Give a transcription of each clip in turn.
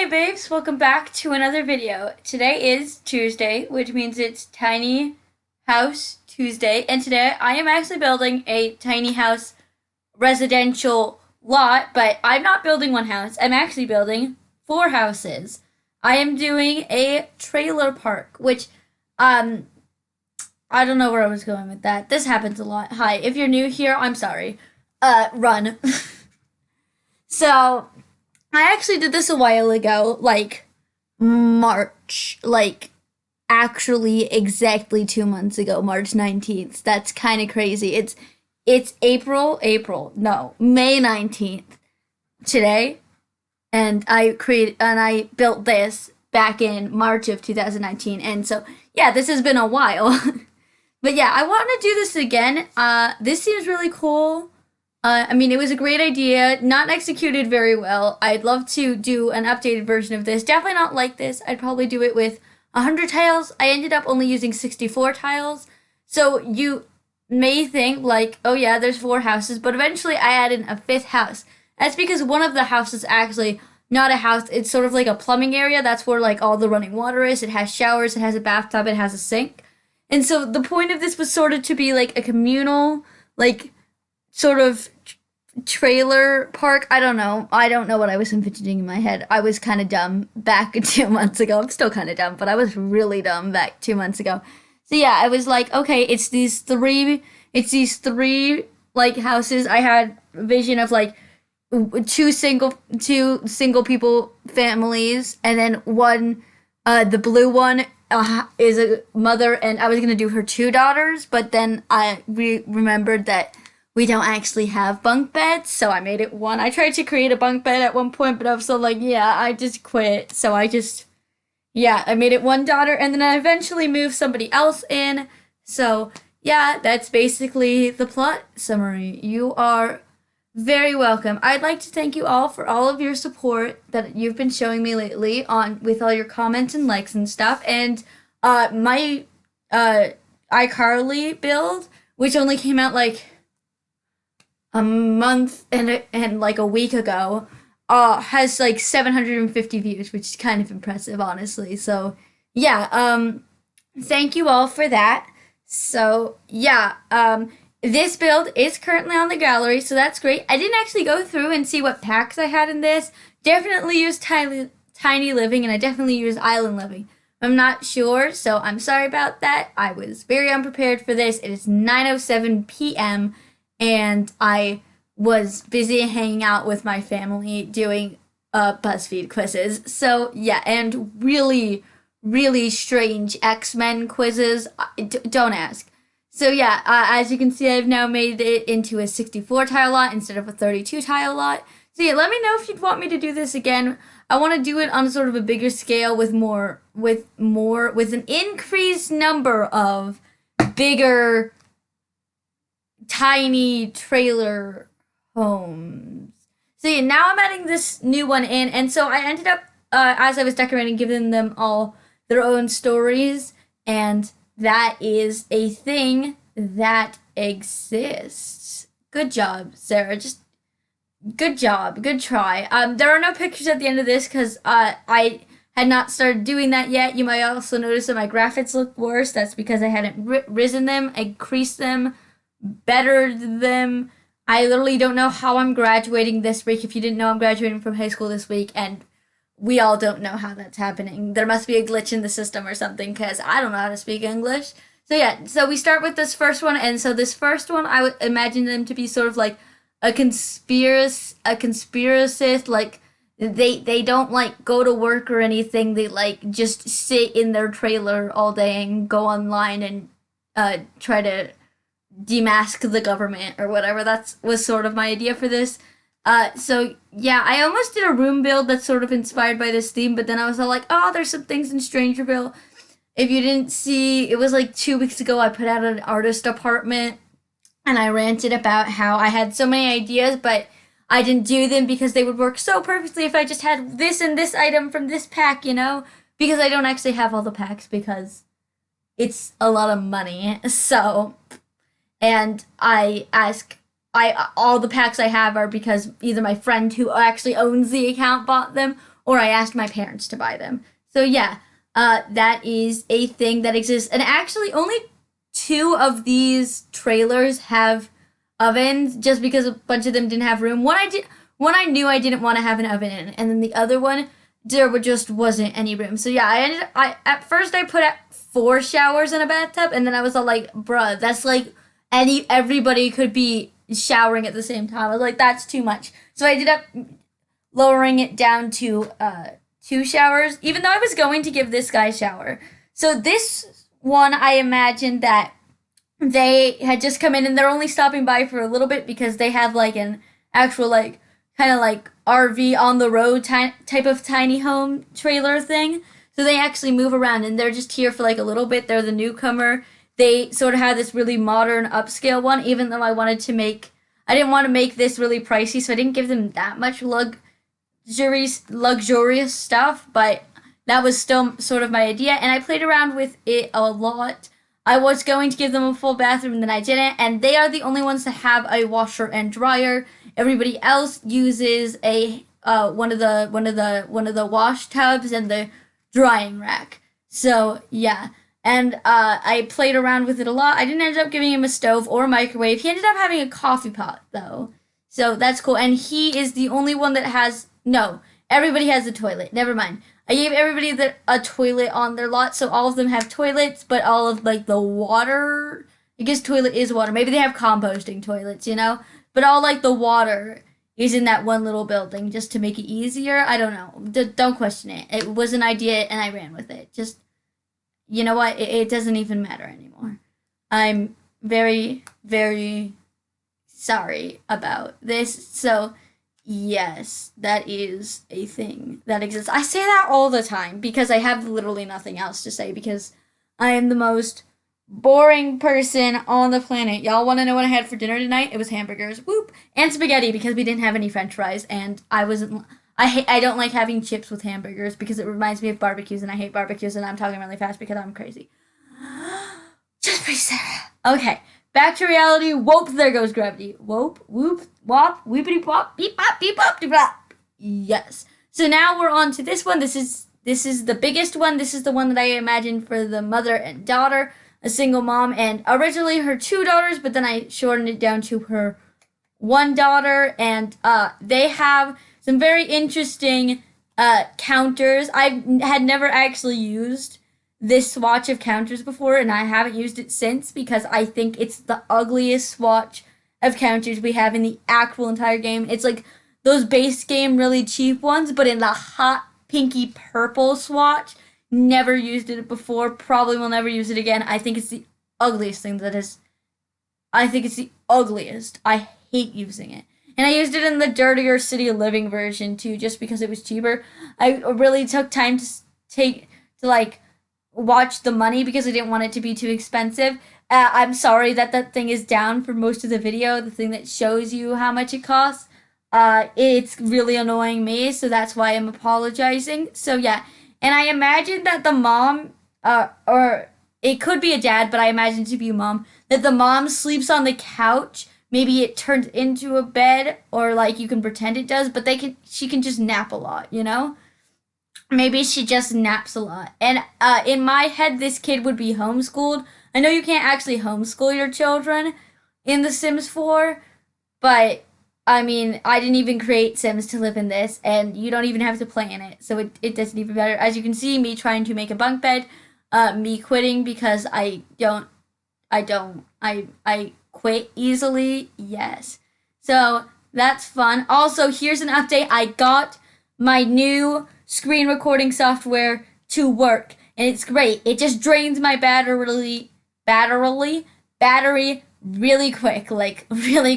babes, welcome back to another video. Today is Tuesday, which means it's Tiny House Tuesday, and today I am actually building a tiny house residential lot, but I'm not building one house, I'm actually building four houses. I am doing a trailer park, which, I don't know where I was going with that. This happens a lot. Hi, if you're new here, I'm sorry. Run. So, I actually did this a while ago, like March, like actually exactly 2 months ago, March 19th. That's kind of crazy. It's May 19th today, and I built this back in March of 2019. And so, yeah, this has been a while. But yeah, I want to do this again. This seems really cool. I mean, it was a great idea, not executed very well. I'd love to do an updated version of this. Definitely not like this. I'd probably do it with 100 tiles. I ended up only using 64 tiles. So you may think, like, oh yeah, there's four houses, but eventually I added a fifth house. That's because one of the houses actually not a house. It's sort of like a plumbing area. That's where, like, all the running water is. It has showers, it has a bathtub, it has a sink. And so the point of this was sort of to be like a communal, like, sort of trailer park. I don't know. I don't know what I was envisioning in my head. I was kind of dumb back 2 months ago. I'm still kind of dumb, but I was really dumb back 2 months ago. So yeah, I was like, okay, it's these three like houses. I had a vision of like two single people families, and then one, the blue one is a mother, and I was gonna do her two daughters, but then I remembered that we don't actually have bunk beds, so I made it one. I tried to create a bunk bed at one point, but I was so like, yeah, I just quit. So I made it one daughter, and then I eventually moved somebody else in. So, yeah, that's basically the plot summary. You are very welcome. I'd like to thank you all for all of your support that you've been showing me lately on with all your comments and likes and stuff. And my iCarly build, which only came out like a month and like a week ago, has like 750 views, which is kind of impressive, honestly. So yeah, thank you all for that. So yeah, this build is currently on the gallery, so that's great. I didn't actually go through and see what packs I had in this. Definitely used tiny living, and I definitely used island living. I'm not sure, so I'm sorry about that. I was very unprepared for this. It is 9:07 p.m. and I was busy hanging out with my family doing BuzzFeed quizzes. So yeah, and really, really strange X-Men quizzes. Don't ask. So yeah, as you can see, I've now made it into a 64 tile lot instead of a 32 tile lot. So yeah, let me know if you'd want me to do this again. I want to do it on sort of a bigger scale with an increased number of bigger tiny trailer homes. So yeah, now I'm adding this new one in, and so I ended up, as I was decorating, giving them all their own stories, and that is a thing that exists. Good job, Sarah. Just good job. Good try. There are no pictures at the end of this because I had not started doing that yet. You might also notice that my graphics look worse. That's because I hadn't risen them, increased them, bettered them. I literally don't know how I'm graduating this week. If you didn't know, I'm graduating from high school this week, and we all don't know how that's happening. There must be a glitch in the system or something, because I don't know how to speak English. So yeah, so we start with this first one, and so this first one, I would imagine them to be sort of like a conspiracist, like they don't like go to work or anything. They like just sit in their trailer all day and go online and try to demask the government or whatever. That was sort of my idea for this. So yeah, I almost did a room build that's sort of inspired by this theme, but then I was all like, oh, there's some things in Strangerville. If you didn't see, it was like 2 weeks ago, I put out an artist apartment, and I ranted about how I had so many ideas, but I didn't do them because they would work so perfectly if I just had this and this item from this pack, because I don't actually have all the packs because it's a lot of money. So, and I all the packs I have are because either my friend who actually owns the account bought them, or I asked my parents to buy them. So yeah, that is a thing that exists. And actually, only two of these trailers have ovens, just because a bunch of them didn't have room. One I knew I didn't want to have an oven in, and then the other one just wasn't any room. So yeah, I at first I put 4 showers in a bathtub, and then I was all like, bruh, that's like everybody could be showering at the same time. I was like, that's too much. So I ended up lowering it down to 2 showers, even though I was going to give this guy a shower. So this one, I imagined that they had just come in and they're only stopping by for a little bit because they have like an actual like kind of like RV on the road type of tiny home trailer thing. So they actually move around and they're just here for like a little bit. They're the newcomer. They sort of have this really modern upscale one, even though I didn't want to make this really pricey, so I didn't give them that much luxurious stuff, but that was still sort of my idea, and I played around with it a lot. I was going to give them a full bathroom, and then I didn't, and they are the only ones to have a washer and dryer. Everybody else uses a one of the wash tubs and the drying rack. So yeah, and I played around with it a lot. I didn't end up giving him a stove or a microwave. He ended up having a coffee pot though, so that's cool. And he is the only one that has no. Everybody has a toilet. Never mind. I gave everybody a toilet on their lot, so all of them have toilets, but all of like the water, I guess toilet is water. Maybe they have composting toilets, you know? But all like the water is in that one little building just to make it easier. I don't know. Don't question it. It was an idea and I ran with it. Just, you know what? It doesn't even matter anymore. I'm very, very sorry about this. So, yes, that is a thing that exists. I say that all the time because I have literally nothing else to say because I am the most boring person on the planet. Y'all want to know what I had for dinner tonight? It was hamburgers, whoop, and spaghetti because we didn't have any French fries, and I don't like having chips with hamburgers because it reminds me of barbecues, and I hate barbecues, and I'm talking really fast because I'm crazy. Just please, Sarah. Okay. Back to reality. Whoop, there goes gravity. Whoop, whoop, wop, weepity wop, beep bop, beep bop, beep bop. Yes. So now we're on to this one. This is the biggest one. This is the one that I imagined for the mother and daughter, a single mom, and originally her 2 daughters, but then I shortened it down to her 1 daughter, and they have some very interesting counters. I had never actually used this swatch of counters before, and I haven't used it since because I think it's the ugliest swatch of counters we have in the actual entire game. It's like those base game really cheap ones, but in the hot pinky purple swatch. Never used it before, probably will never use it again. I think it's the ugliest thing that is. I think it's the ugliest. I hate using it. And I used it in the dirtier City Living version too, just because it was cheaper. I really took time to like watch the money because I didn't want it to be too expensive. I'm sorry that thing is down for most of the video, the thing that shows you how much it costs. It's really annoying me, so that's why I'm apologizing. So yeah, and I imagine that the mom, or it could be a dad, but I imagine it to be a mom, that the mom sleeps on the couch. Maybe it turns into a bed, or like you can pretend it does, but she can just nap a lot, you know? Maybe she just naps a lot. And in my head, this kid would be homeschooled. I know you can't actually homeschool your children in The Sims 4, but I mean, I didn't even create Sims to live in this, and you don't even have to play in it, so it doesn't even matter. As you can see, me trying to make a bunk bed, me quitting because I quit easily, yes. So, that's fun. Also, here's an update. I got my new screen recording software to work, and it's great. It just drains my battery really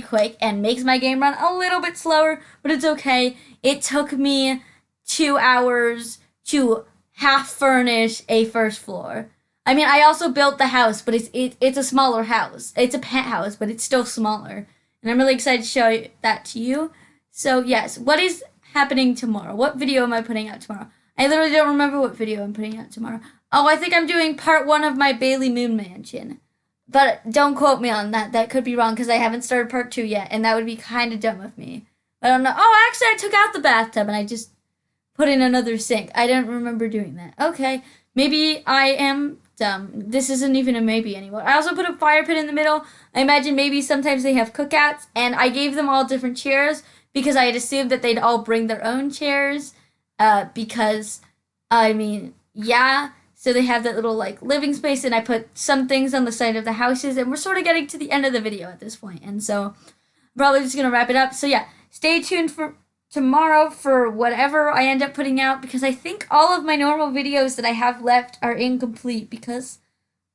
quick, and makes my game run a little bit slower, but it's okay. It took me 2 hours to half furnish a first floor. I mean, I also built the house, but it's a smaller house. It's a penthouse, but it's still smaller, and I'm really excited to show that to you. So yes, what is happening tomorrow? What video am I putting out tomorrow? I literally don't remember what video I'm putting out tomorrow. Oh, I think I'm doing part 1 of my Bailey Moon Mansion. But don't quote me on that. That could be wrong because I haven't started part 2 yet, and that would be kind of dumb of me. I don't know. Oh, actually, I took out the bathtub, and I just put in another sink. I don't remember doing that. Okay, maybe I am dumb. This isn't even a maybe anymore. I also put a fire pit in the middle. I imagine maybe sometimes they have cookouts, and I gave them all different chairs because I had assumed that they'd all bring their own chairs. Because, I mean, yeah. So they have that little like living space, and I put some things on the side of the houses, and we're sort of getting to the end of the video at this point, and so I'm probably just gonna wrap it up. So yeah, stay tuned for tomorrow for whatever I end up putting out, because I think all of my normal videos that I have left are incomplete because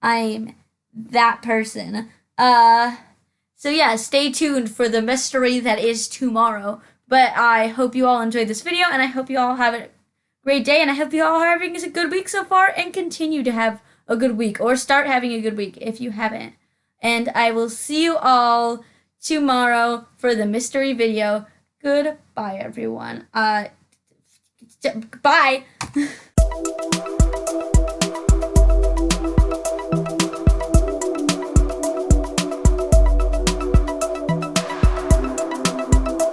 I'm that person. So yeah, stay tuned for the mystery that is tomorrow. But I hope you all enjoyed this video, and I hope you all have a great day, and I hope you all are having a good week so far, and continue to have a good week, or start having a good week if you haven't. And I will see you all tomorrow for the mystery video. Goodbye, everyone. Bye.